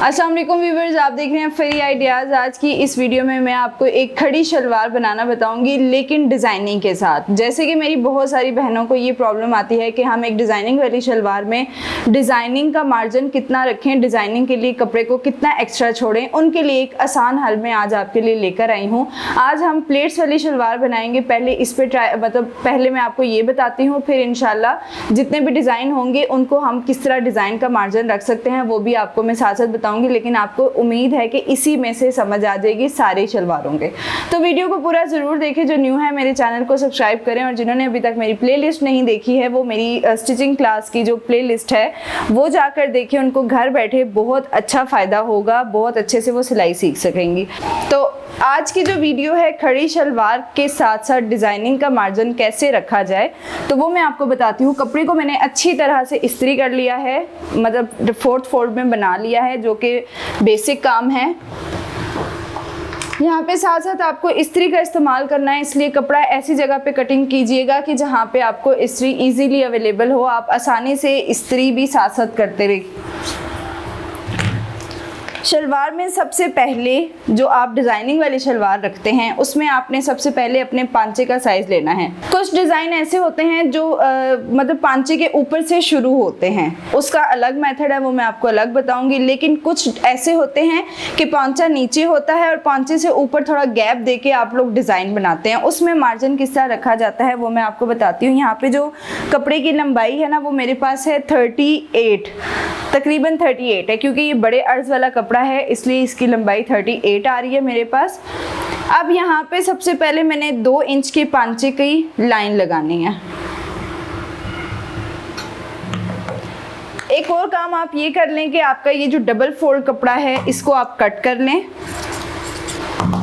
अस्सलाम वालेकुम व्यूअर्स, आप देख रहे हैं फ्री आइडियाज़। आज की इस वीडियो में मैं आपको एक खड़ी शलवार बनाना बताऊंगी, लेकिन डिज़ाइनिंग के साथ। जैसे कि मेरी बहुत सारी बहनों को ये प्रॉब्लम आती है कि हम एक डिज़ाइनिंग वाली शलवार में डिज़ाइनिंग का मार्जिन कितना रखें, डिज़ाइनिंग के लिए कपड़े को कितना एक्स्ट्रा छोड़ें। उनके लिए एक आसान हल मैं आज आपके लिए लेकर आई हूँ। आज हम प्लेट्स वाली शलवार बनाएंगे। पहले इस पर पहले मैं आपको ये बताती हूँ, फिर इंशाल्लाह जितने भी डिज़ाइन होंगे उनको हम किस तरह डिज़ाइन का मार्जिन रख सकते हैं वो भी आपको मैं साथ साथ बताऊंगी। लेकिन आपको उम्मीद है कि इसी में से समझ आ जाएगी सारे शलवारों के। तो वीडियो को पूरा ज़रूर देखें। जो न्यू है मेरे चैनल को सब्सक्राइब करें, और जिन्होंने अभी तक मेरी प्लेलिस्ट नहीं देखी है वो मेरी स्टिचिंग क्लास की जो प्लेलिस्ट है वो जाकर देखें। उनको घर बैठे बहुत अच्छा फ़ायदा होगा, बहुत अच्छे से वो सिलाई सीख सकेंगी। तो आज की जो वीडियो है खड़ी शलवार के साथ साथ डिज़ाइनिंग का मार्जिन कैसे रखा जाए, तो वो मैं आपको बताती हूँ। कपड़े को मैंने अच्छी तरह से इस्त्री कर लिया है, मतलब 4th फोल्ड में बना लिया है, जो कि बेसिक काम है। यहाँ पे साथ साथ आपको इस्त्री का इस्तेमाल करना है, इसलिए कपड़ा ऐसी जगह पे कटिंग कीजिएगा कि जहाँ पे आपको इस्त्री इजीली अवेलेबल हो, आप आसानी से इस्त्री भी साथ साथ करते रहिए। शलवार में सबसे पहले जो आप डिज़ाइनिंग वाली शलवार रखते हैं उसमें आपने सबसे पहले अपने पांचे का साइज़ लेना है। कुछ डिज़ाइन ऐसे होते हैं जो मतलब पांचे के ऊपर से शुरू होते हैं, उसका अलग मेथड है, वो मैं आपको अलग बताऊंगी। लेकिन कुछ ऐसे होते हैं कि पांचा नीचे होता है और पांचे से ऊपर थोड़ा गैप देके आप लोग डिज़ाइन बनाते हैं। उसमें मार्जिन किस तरह रखा जाता है वो मैं आपको बताती हूँ। यहाँ पे जो कपड़े की लंबाई है ना वो मेरे पास है 38, तकरीबन 38 है, क्योंकि ये बड़े अर्ज वाला कपड़ा है इसलिए इसकी लंबाई 38 आ रही है मेरे पास। अब यहाँ पे सबसे पहले मैंने 2 इंच के पांचे की लाइन लगानी है। एक और काम आप ये कर लें कि आपका ये जो डबल फोल्ड कपड़ा है इसको आप कट कर लें।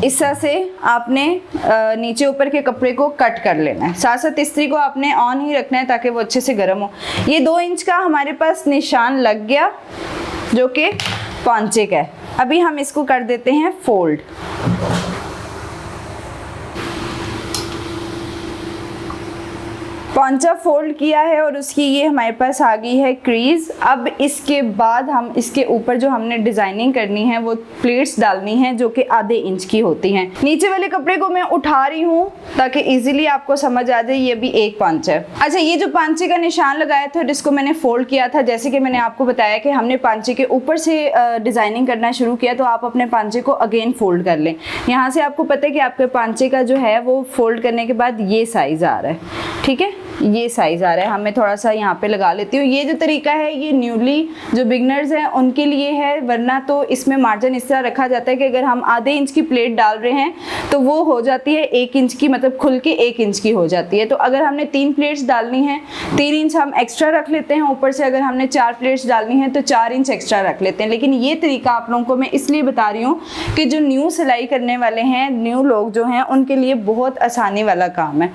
इस तरह से आपने नीचे ऊपर के कपड़े को कट कर लेना है। साथ साथ इस्त्री को आपने ऑन ही रखना है ताकि वो अच्छे से गर्म हो। ये 2 इंच का हमारे पास निशान लग गया जो कि पांचे का है। अभी हम इसको कर देते हैं फोल्ड। पांचा फोल्ड किया है और उसकी ये हमारे पास आ गई है क्रीज। अब इसके बाद हम इसके ऊपर जो हमने डिज़ाइनिंग करनी है वो प्लेट्स डालनी है जो कि आधे इंच की होती हैं। नीचे वाले कपड़े को मैं उठा रही हूँ ताकि इजीली आपको समझ आ जाए। ये भी एक पांचा है। अच्छा, ये जो पांचे का निशान लगाया था जिसको मैंने फोल्ड किया था, जैसे कि मैंने आपको बताया कि हमने पांचे के ऊपर से डिज़ाइनिंग करना शुरू किया, तो आप अपने पांचे को अगेन फोल्ड कर लें। यहाँ से आपको पता है कि आपके पांचे का जो है वो फोल्ड करने के बाद ये साइज़ आ रहा है, ठीक है, ये साइज़ आ रहा है। हमें थोड़ा सा यहाँ पे लगा लेती हूँ। ये जो तरीका है ये न्यूली जो बिगनर्स हैं उनके लिए है, वरना तो इसमें मार्जिन इस तरह रखा जाता है कि अगर हम आधे इंच की प्लेट डाल रहे हैं तो वो हो जाती है 1 इंच की, मतलब खुल के 1 इंच की हो जाती है। तो अगर हमने 3 प्लेट्स डालनी है 3 इंच हम एक्स्ट्रा रख लेते हैं ऊपर से। अगर हमने 4 प्लेट्स डालनी है तो 4 इंच एक्स्ट्रा रख लेते हैं। लेकिन ये तरीका आप लोगों को मैं इसलिए बता रही हूँ कि जो न्यू सिलाई करने वाले हैं, न्यू लोग जो हैं, उनके लिए बहुत आसानी वाला काम है।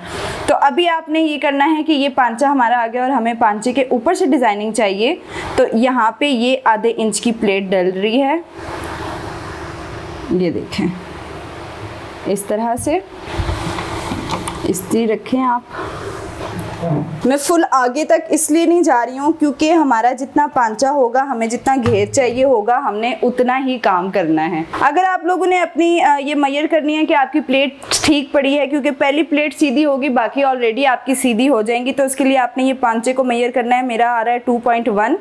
तो अभी आपने ये करना है कि ये पांचा हमारा आ गया और हमें पांचे के ऊपर से डिज़ाइनिंग चाहिए। तो यहाँ पे ये आधे इंच की प्लेट डल रही है, ये देखें, इस तरह से इस्त्री रखें आप। मैं फुल आगे तक इसलिए नहीं जा रही हूँ क्योंकि हमारा जितना पांचा होगा, हमें जितना घेर चाहिए होगा, हमने उतना ही काम करना है। अगर आप लोगों ने अपनी ये मेजर करनी है कि आपकी प्लेट ठीक पड़ी है, क्योंकि पहली प्लेट सीधी होगी, बाकी ऑलरेडी आपकी सीधी हो जाएंगी, तो उसके लिए आपने ये पांचे को मेजर करना है। मेरा आ रहा है 2.1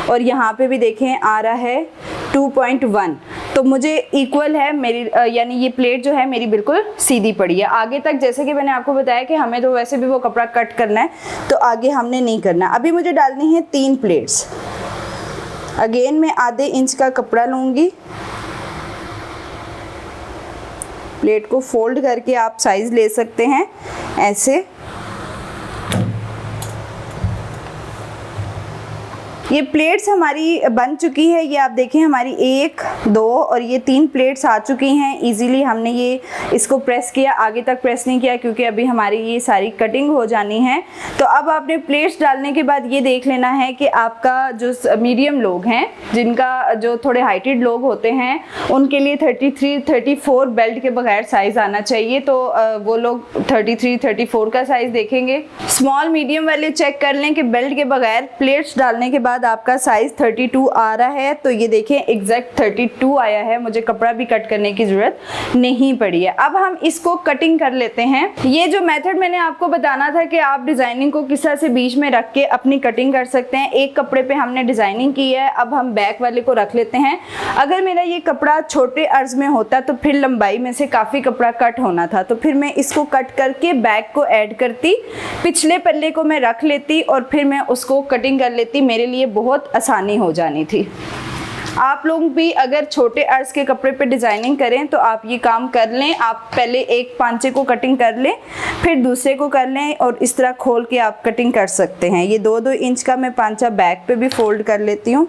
और यहाँ पे भी देखें आ रहा है 2.1, तो मुझे इक्वल है मेरी, यानी ये प्लेट जो है मेरी बिल्कुल सीधी पड़ी है। आगे तक जैसे कि मैंने आपको बताया कि हमें तो वैसे भी वो कपड़ा कट करना है, तो आगे हमने नहीं करना। अभी मुझे डालनी है 3 प्लेट्स। अगेन मैं आधे इंच का कपड़ा लूँगी, प्लेट को फोल्ड करके आप साइज़ ले सकते हैं ऐसे। ये प्लेट्स हमारी बन चुकी है, ये आप देखें हमारी 1, 2 और ये 3 प्लेट्स आ चुकी हैं। इजीली हमने ये इसको प्रेस किया, आगे तक प्रेस नहीं किया क्योंकि अभी हमारी ये सारी कटिंग हो जानी है। तो अब आपने प्लेट्स डालने के बाद ये देख लेना है कि आपका जो मीडियम लोग हैं, जिनका जो थोड़े हाइटेड लोग होते हैं, उनके लिए 33, 34 बेल्ट के बगैर साइज़ आना चाहिए। तो वो लोग 33, 34 का साइज़ देखेंगे। स्मॉल मीडियम वाले चेक कर लें कि बेल्ट के बगैर प्लेट्स डालने के बाद आपका साइज 32 आ रहा है। तो ये देखें एग्जैक्ट 32 आया है, मुझे कपड़ा भी कट करने की ज़रूरत नहीं पड़ी है। अब हम इसको कटिंग कर लेते हैं। ये जो मेथड मैंने आपको बताना था कि आप डिज़ाइनिंग को किस तरह से बीच में रख के अपनी कटिंग कर सकते हैं। एक कपड़े पे हमने डिज़ाइनिंग की है, अब हम बैक वाले को रख लेते हैं। अगर मेरा ये कपड़ा छोटे अर्ज में होता तो फिर लंबाई में से काफ़ी कपड़ा कट होना था, तो फिर मैं इसको कट करके बैक को ऐड करती, पिछले पल्ले को मैं रख लेती और फिर मैं उसको कटिंग कर लेती। मेरे लिए बहुत आसानी हो जानी थी। आप लोग भी अगर छोटे अर्ज के कपड़े पे डिज़ाइनिंग करें तो आप ये काम कर लें। आप पहले एक पांचे को कटिंग कर लें, फिर दूसरे को कर लें और इस तरह खोल के आप कटिंग कर सकते हैं। ये 2-2 इंच का मैं पांचा बैक पे भी फोल्ड कर लेती हूँ।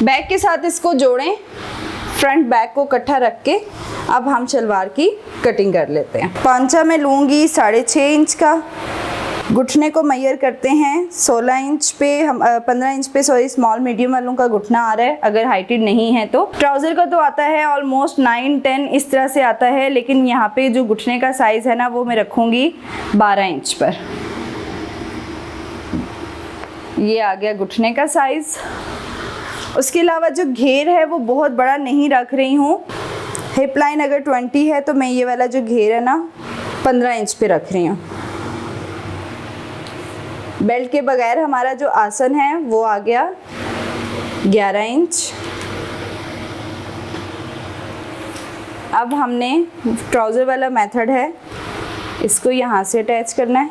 बैक के साथ इसको जोड़ें, फ्रंट बैक को इकट्ठा रख के अब हम शलवार की कटिंग कर लेते हैं। पांचा मैं लूँगी 6.5 इंच का, घुटने को मेजर करते हैं 16 इंच पे, हम 15 इंच पे सॉरी स्मॉल मीडियम वालों का घुटना आ रहा है अगर हाइटेड नहीं है तो। ट्राउज़र का तो आता है ऑलमोस्ट 9-10 इस तरह से आता है, लेकिन यहाँ पे जो घुटने का साइज़ है ना वो मैं रखूँगी 12 इंच पर। ये आ गया घुटने का साइज़। उसके अलावा जो घेर है वो बहुत बड़ा नहीं रख रही हूँ। हिप लाइन अगर 20 है तो मैं ये वाला जो घेर है ना 15 इंच पे रख रही हूँ। बेल्ट के बगैर हमारा जो आसन है वो आ गया 11 इंच। अब हमने ट्राउज़र वाला मेथड है, इसको यहाँ से अटैच करना है।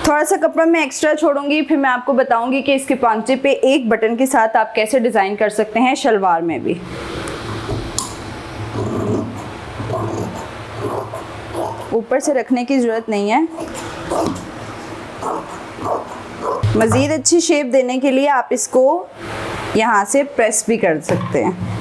थोड़ा सा कपड़ा मैं एक्स्ट्रा छोड़ूंगी, फिर मैं आपको बताऊंगी कि इसके पांचे पे एक बटन के साथ आप कैसे डिज़ाइन कर सकते हैं शलवार में भी। ऊपर से रखने की ज़रूरत नहीं है। मज़ीद अच्छी शेप देने के लिए आप इसको यहाँ से प्रेस भी कर सकते हैं।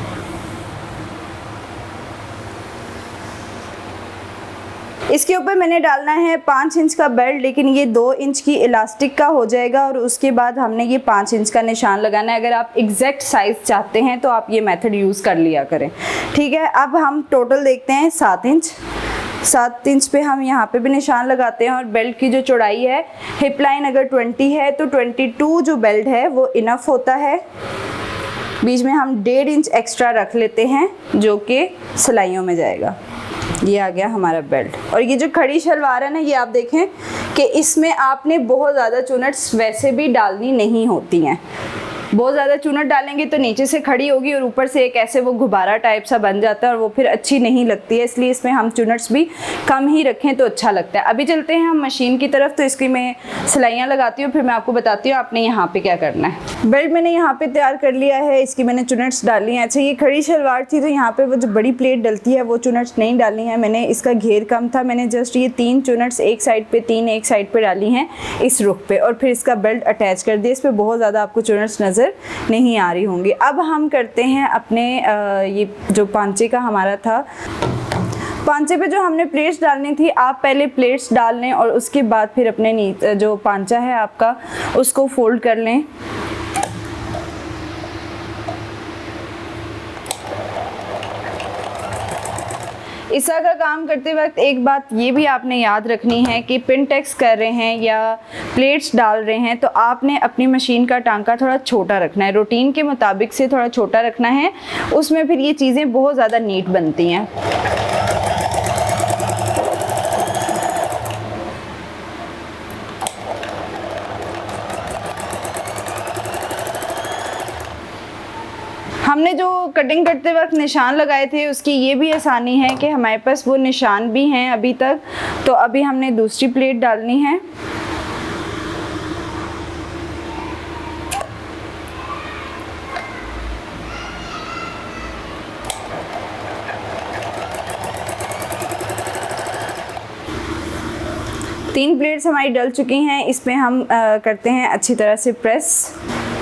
इसके ऊपर मैंने डालना है 5 इंच का बेल्ट, लेकिन ये 2 इंच की इलास्टिक का हो जाएगा और उसके बाद हमने ये 5 इंच का निशान लगाना है। अगर आप एग्जैक्ट साइज़ चाहते हैं तो आप ये मेथड यूज़ कर लिया करें, ठीक है। अब हम टोटल देखते हैं 7 इंच। 7 इंच पे हम यहाँ पे भी निशान लगाते हैं और बेल्ट की जो चौड़ाई है, हिप लाइन अगर 20 है तो 22 जो बेल्ट है वो इनफ होता है। बीच में हम 1.5 इंच एक्स्ट्रा रख लेते हैं जो कि सिलाइयों में जाएगा। ये आ गया हमारा बेल्ट। और ये जो खड़ी शलवार है ना, ये आप देखें कि इसमें आपने बहुत ज़्यादा चुनट्स वैसे भी डालनी नहीं होती हैं। बहुत ज़्यादा चुनट डालेंगे तो नीचे से खड़ी होगी और ऊपर से एक ऐसे वो गुब्बारा टाइप सा बन जाता है और वो फिर अच्छी नहीं लगती है, इसलिए इसमें हम चुनट्स भी कम ही रखें तो अच्छा लगता है। अभी चलते हैं हम मशीन की तरफ, तो इसकी मैं सिलाइयाँ लगाती हूँ, फिर मैं आपको बताती हूँ आपने यहाँ पे क्या करना है। बेल्ट मैंने यहाँ पे तैयार कर लिया है, इसकी मैंने चुनट्स डाली हैं। अच्छा, ये खड़ी शलवार थी तो यहाँ पे वो जो बड़ी प्लेट डलती है वो चुनट्स नहीं डाली हैं मैंने, इसका घेर कम था, मैंने जस्ट ये 3 चुनट्स एक साइड पे 3 एक साइड पे डाली हैं इस रुख पे, और फिर इसका बेल्ट अटैच कर दिया। इस पर बहुत ज़्यादा आपको चुनट्स नज़र नहीं आ रही होंगी। अब हम करते हैं अपने ये जो पांचे का हमारा था, पांचे पे जो हमने प्लेट्स डालनी थी, आप पहले प्लेट्स डाल लें और उसके बाद फिर अपने जो पांचा है आपका उसको फोल्ड कर लें। इसा का काम करते वक्त एक बात ये भी आपने याद रखनी है कि पिन टेक्स कर रहे हैं या प्लेट्स डाल रहे हैं तो आपने अपनी मशीन का टांका थोड़ा छोटा रखना है, रूटीन के मुताबिक से थोड़ा छोटा रखना है, उसमें फिर ये चीज़ें बहुत ज़्यादा नीट बनती हैं। हमने जो कटिंग करते वक्त निशान लगाए थे उसकी ये भी आसानी है कि हमारे पास वो निशान भी हैं अभी तक। तो अभी हमने दूसरी प्लेट डालनी है। तीन प्लेट्स हमारी डल चुकी हैं, इसमें हम करते हैं अच्छी तरह से प्रेस।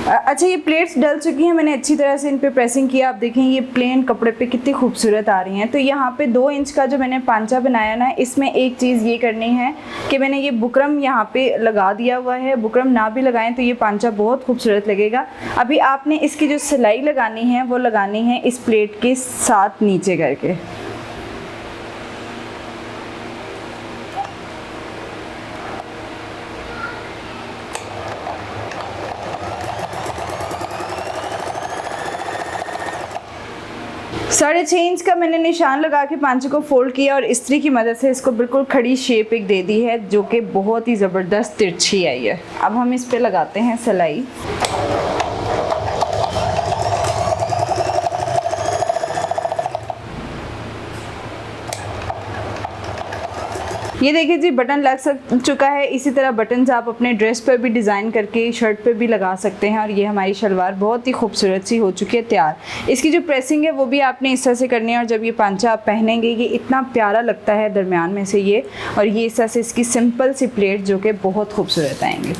अच्छा, ये प्लेट्स डल चुकी हैं, मैंने अच्छी तरह से इन पे प्रेसिंग किया। आप देखें ये प्लेन कपड़े पे कितनी खूबसूरत आ रही हैं। तो यहाँ पे 2 इंच का जो मैंने पांचा बनाया ना, इसमें एक चीज़ ये करनी है कि मैंने ये बुकरम यहाँ पे लगा दिया हुआ है। बुकरम ना भी लगाएं तो ये पांचा बहुत खूबसूरत लगेगा। अभी आपने इसकी जो सिलाई लगानी है वो लगानी है इस प्लेट के साथ नीचे करके। 6.5 इंच का मैंने निशान लगा के पांचे को फोल्ड किया और इस्त्री की मदद से इसको बिल्कुल खड़ी शेप एक दे दी है, जो कि बहुत ही ज़बरदस्त तिरछी आई है। अब हम इस पे लगाते हैं सिलाई। ये देखिए जी, बटन लग चुका है। इसी तरह बटन्स आप अपने ड्रेस पर भी डिज़ाइन करके शर्ट पे भी लगा सकते हैं। और ये हमारी शलवार बहुत ही खूबसूरत सी हो चुकी है तैयार। इसकी जो प्रेसिंग है वो भी आपने इस तरह से करनी है, और जब ये पांचा आप पहनेंगे ये इतना प्यारा लगता है दरमियान में से ये, और ये इस तरह से इसकी सिंपल सी प्लेट जो कि बहुत खूबसूरत आएंगे।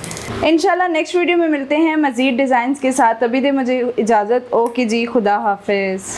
इंशाल्लाह नेक्स्ट वीडियो में मिलते हैं मज़ीद डिज़ाइंस के साथ। अभी दे मुझे इजाज़त। ओके जी, खुदा हाफिज़।